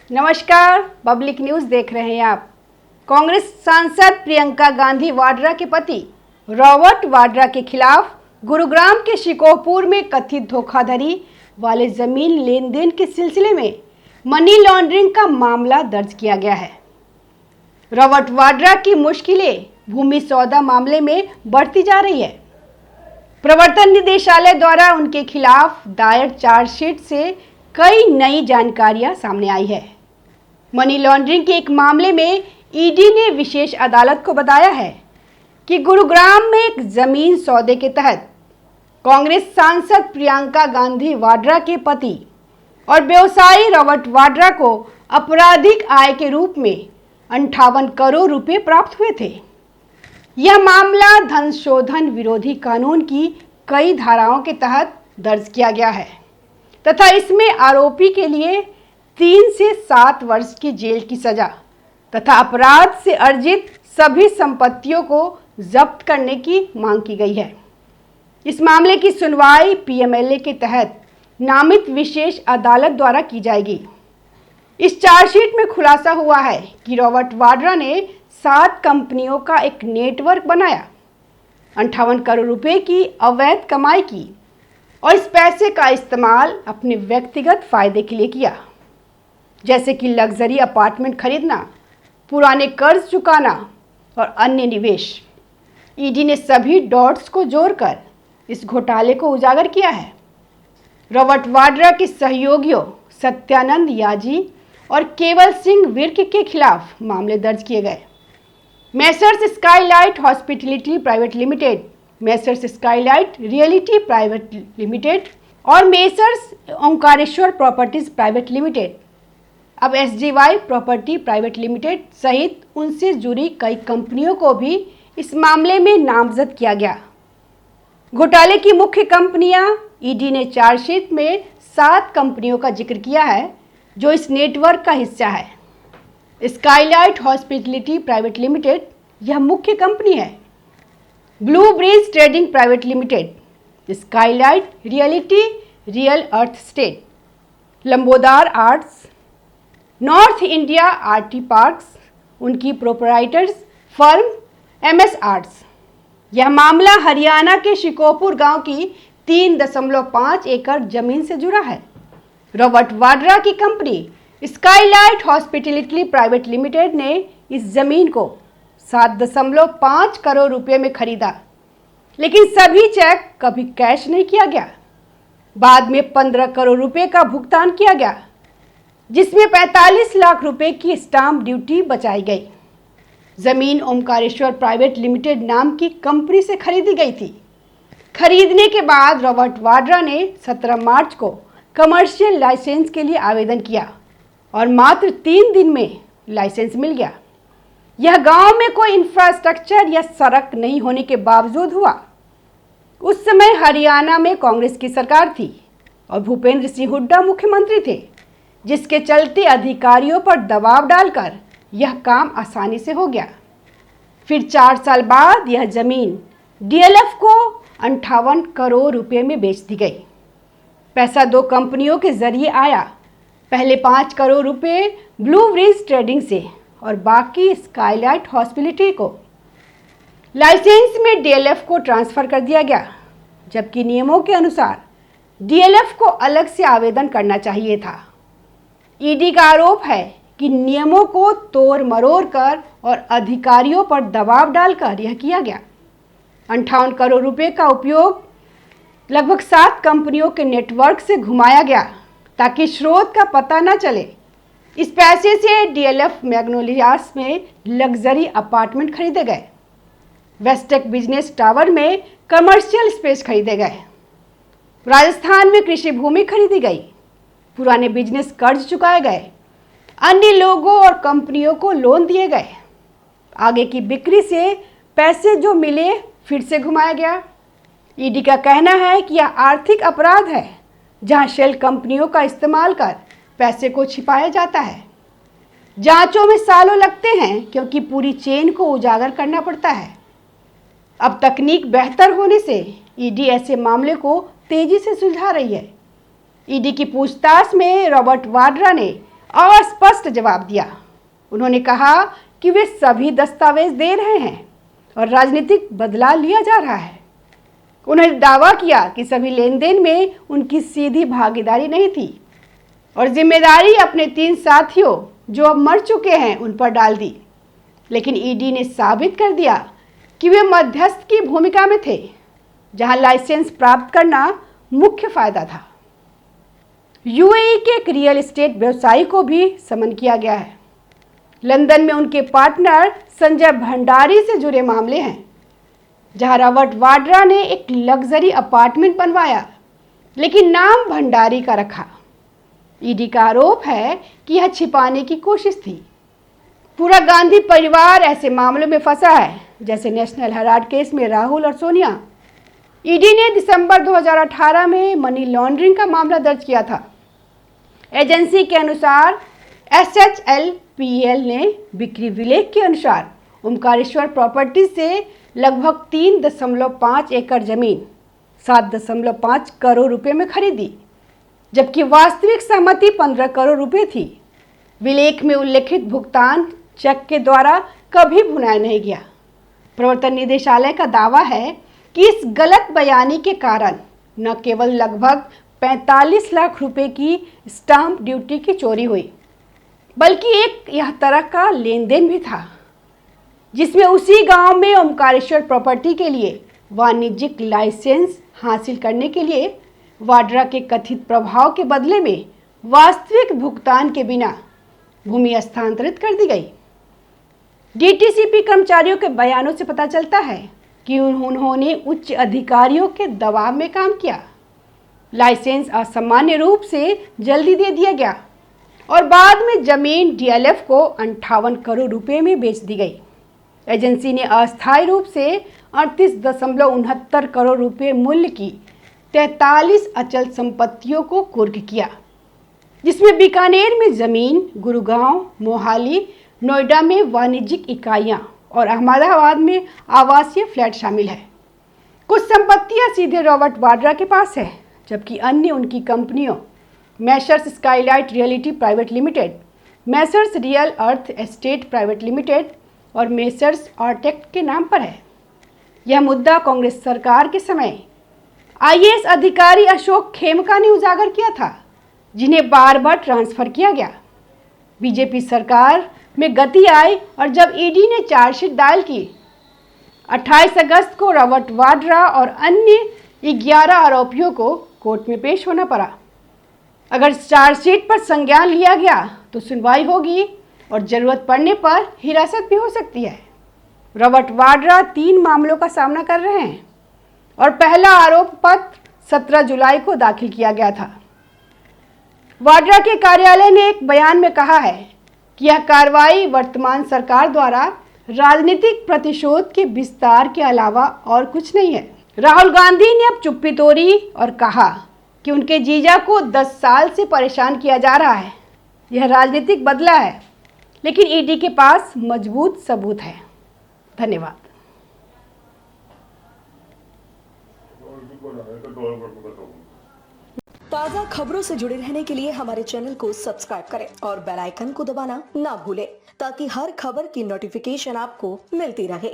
नमस्कार, public news देख रहे हैं आप। कांग्रेस सांसद प्रियंका गांधी वाड्रा के पति रॉबर्ट वाड्रा के खिलाफ गुरुग्राम के शिकोहपुर में कथित धोखाधड़ी वाले जमीन लेन देन के सिलसिले में मनी लॉन्ड्रिंग का मामला दर्ज किया गया है। रॉबर्ट वाड्रा की मुश्किलें भूमि सौदा मामले में बढ़ती जा रही है। प्रवर्तन निदेशालय द्वारा उनके खिलाफ दायर चार्जशीट से कई नई जानकारियां सामने आई है। मनी लॉन्ड्रिंग के एक मामले में ईडी ने विशेष अदालत को बताया है कि गुरुग्राम में एक जमीन सौदे के तहत कांग्रेस सांसद प्रियंका गांधी वाड्रा के पति और व्यवसायी रॉबर्ट वाड्रा को आपराधिक आय के रूप में 58 करोड़ रुपए प्राप्त हुए थे। यह मामला धन शोधन विरोधी कानून की कई धाराओं के तहत दर्ज किया गया है तथा इसमें आरोपी के लिए 3 से 7 वर्ष की जेल की सजा तथा अपराध से अर्जित सभी संपत्तियों को जब्त करने की मांग की गई है। इस मामले की सुनवाई पीएमएलए के तहत नामित विशेष अदालत द्वारा की जाएगी। इस चार्जशीट में खुलासा हुआ है कि रॉबर्ट वाड्रा ने 7 कंपनियों का एक नेटवर्क बनाया, 58 करोड़ रुपए की अवैध कमाई की और इस पैसे का इस्तेमाल अपने व्यक्तिगत फायदे के लिए किया, जैसे कि लग्जरी अपार्टमेंट खरीदना, पुराने कर्ज चुकाना और अन्य निवेश। ईडी ने सभी डॉट्स को जोड़कर इस घोटाले को उजागर किया है। रॉबर्ट वाड्रा के सहयोगियों सत्यानंद याजी और केवल सिंह विर्क के खिलाफ मामले दर्ज किए गए। Messrs skylight hospitality private limited, messrs skylight reality private limited और messrs Omkareshwar properties private limited, अब एसजीवाई प्रॉपर्टी प्राइवेट लिमिटेड सहित उनसे जुड़ी कई कंपनियों को भी इस मामले में नामजद किया गया। घोटाले की मुख्य कंपनियां ईडी ने चार्जशीट में 7 कंपनियों का जिक्र किया है जो इस नेटवर्क का हिस्सा है। स्काईलाइट हॉस्पिटैलिटी प्राइवेट लिमिटेड यह मुख्य कंपनी है। Blue bridge trading private limited, skylight reality real earth state, Lambodar arts, north India RT parks, उनकी प्रोपराइटर्स फर्म एमएस आर्ट्स। यह मामला हरियाणा के शिकोहपुर गांव की 3.5 एकड़ जमीन से जुड़ा है। रॉबर्ट वाड्रा की company Skylight hospitality private limited ने इस जमीन को 7.5 करोड़ रुपए में खरीदा, लेकिन सभी चेक कभी कैश नहीं किया गया। बाद में 15 करोड़ रुपए का भुगतान किया गया, जिसमें 45 लाख रुपए की स्टाम्प ड्यूटी बचाई गई। जमीन ओंकारेश्वर प्राइवेट लिमिटेड नाम की कंपनी से खरीदी गई थी। खरीदने के बाद रॉबर्ट वाड्रा ने 17 मार्च को कमर्शियल लाइसेंस के लिए आवेदन किया और मात्र 3 दिन में लाइसेंस मिल गया। यह गांव में कोई इंफ्रास्ट्रक्चर या सड़क नहीं होने के बावजूद हुआ। उस समय हरियाणा में कांग्रेस की सरकार थी और भूपेंद्र सिंह हुड्डा मुख्यमंत्री थे, जिसके चलते अधिकारियों पर दबाव डालकर यह काम आसानी से हो गया। फिर 4 साल बाद यह जमीन डीएलएफ को 58 करोड़ रुपए में बेच दी गई। पैसा 2 कंपनियों के जरिए आया। पहले 5 करोड़ रुपए ब्लू ब्रिज ट्रेडिंग से और बाकी स्काईलाइट हॉस्पिटैलिटी को। लाइसेंस में डीएलएफ को ट्रांसफ़र कर दिया गया, जबकि नियमों के अनुसार डीएलएफ को अलग से आवेदन करना चाहिए था। ईडी का आरोप है कि नियमों को तोड़ मरोड़ कर और अधिकारियों पर दबाव डालकर यह किया गया। 58 करोड़ रुपए का उपयोग लगभग 7 कंपनियों के नेटवर्क से घुमाया गया ताकि स्रोत का पता न चले। इस पैसे से डीएलएफ मैग्नोलियास में लग्जरी अपार्टमेंट खरीदे गए, वेस्टेक बिजनेस टावर में कमर्शियल स्पेस खरीदे गए, राजस्थान में कृषि भूमि खरीदी गई, पुराने बिजनेस कर्ज चुकाए गए, अन्य लोगों और कंपनियों को लोन दिए गए। आगे की बिक्री से पैसे जो मिले फिर से घुमाया गया। ईडी का कहना है कि यह आर्थिक अपराध है, जहां शेल कंपनियों का इस्तेमाल कर पैसे को छिपाया जाता है। जांचों में सालों लगते हैं क्योंकि पूरी चेन को उजागर करना पड़ता है। अब तकनीक बेहतर होने से ईडी ऐसे मामले को तेजी से सुलझा रही है। ईडी की पूछताछ में रॉबर्ट वाड्रा ने अस्पष्ट जवाब दिया। उन्होंने कहा कि वे सभी दस्तावेज दे रहे हैं और राजनीतिक बदलाव लिया जा रहा है। उन्होंने दावा किया कि सभी लेन देन में उनकी सीधी भागीदारी नहीं थी और जिम्मेदारी अपने 3 साथियों जो अब मर चुके हैं उन पर डाल दी। लेकिन ईडी ने साबित कर दिया कि वे मध्यस्थ की भूमिका में थे, जहां लाइसेंस प्राप्त करना मुख्य फायदा था। यूएई के एक रियल एस्टेट व्यवसायी को भी समन किया गया है। लंदन में उनके पार्टनर संजय भंडारी से जुड़े मामले हैं, जहां रॉबर्ट वाड्रा ने एक लग्जरी अपार्टमेंट बनवाया, लेकिन नाम भंडारी का रखा। ईडी का आरोप है कि यह छिपाने की कोशिश थी। पूरा गांधी परिवार ऐसे मामलों में फंसा है, जैसे नेशनल हेराल्ड केस में राहुल और सोनिया। ईडी ने दिसंबर 2018 में मनी लॉन्ड्रिंग का मामला दर्ज किया था। एजेंसी के अनुसार SHLPL ने बिक्री विलेख के अनुसार ओमकारेश्वर प्रॉपर्टी से लगभग 3.5 एकड़ जमीन 7.5 करोड़ रुपए में खरीदी, जबकि वास्तविक सहमति 15 करोड़ रुपए थी। विलेख में उल्लेखित भुगतान चेक के द्वारा कभी भुनाया नहीं गया। प्रवर्तन निदेशालय का दावा है कि इस गलत बयानी के कारण न केवल लगभग 45 लाख रुपए की स्टाम्प ड्यूटी की चोरी हुई, बल्कि एक यह तरह का लेन देन भी था, जिसमें उसी गांव में ओमकारेश्वर प्रॉपर्टी के लिए वाणिज्यिक लाइसेंस हासिल करने के लिए वाड्रा के कथित प्रभाव के बदले में वास्तविक भुगतान के बिना भूमि हस्तांतरित कर दी गई। डीटीसीपी कर्मचारियों के बयानों से पता चलता है कि उन्होंने उच्च अधिकारियों के दबाव में काम किया। लाइसेंस असामान्य रूप से जल्दी दे दिया गया और बाद में जमीन डीएलएफ को 58 करोड़ रुपए में बेच दी गई। एजेंसी ने अस्थायी रूप से 38.69 करोड़ रुपए मूल्य की 43 अचल संपत्तियों को कुर्क किया, जिसमें बीकानेर में जमीन, गुरुगांव, मोहाली, नोएडा में वाणिज्यिक इकाइयां और अहमदाबाद में आवासीय फ्लैट शामिल है। कुछ संपत्तियां सीधे रॉबर्ट वाड्रा के पास है, जबकि अन्य उनकी कंपनियों messrs skylight reality private limited, messrs real earth estate private limited और मैसर्स आर्टेक्ट के नाम पर है। यह मुद्दा कांग्रेस सरकार के समय IAS अधिकारी अशोक खेमका ने उजागर किया था, जिन्हें बार बार ट्रांसफर किया गया। बीजेपी सरकार में गति आई और जब ईडी ने चार्जशीट दायर की, 28 अगस्त को रॉबर्ट वाड्रा और अन्य 11 आरोपियों को कोर्ट में पेश होना पड़ा। अगर चार्जशीट पर संज्ञान लिया गया तो सुनवाई होगी और जरूरत पड़ने पर हिरासत भी हो सकती है। रॉबर्ट वाड्रा 3 मामलों का सामना कर रहे हैं और पहला आरोप पत्र 17 जुलाई को दाखिल किया गया था। वाड्रा के कार्यालय ने एक बयान में कहा है कि यह कार्रवाई वर्तमान सरकार द्वारा राजनीतिक प्रतिशोध के विस्तार के अलावा और कुछ नहीं है। राहुल गांधी ने अब चुप्पी तोड़ी और कहा कि उनके जीजा को 10 साल से परेशान किया जा रहा है। यह राजनीतिक बदला है, लेकिन ईडी के पास मजबूत सबूत है। धन्यवाद। ताज़ा खबरों से जुड़े रहने के लिए हमारे चैनल को सब्सक्राइब करें और बेल आइकन को दबाना ना भूलें, ताकि हर खबर की नोटिफिकेशन आपको मिलती रहे।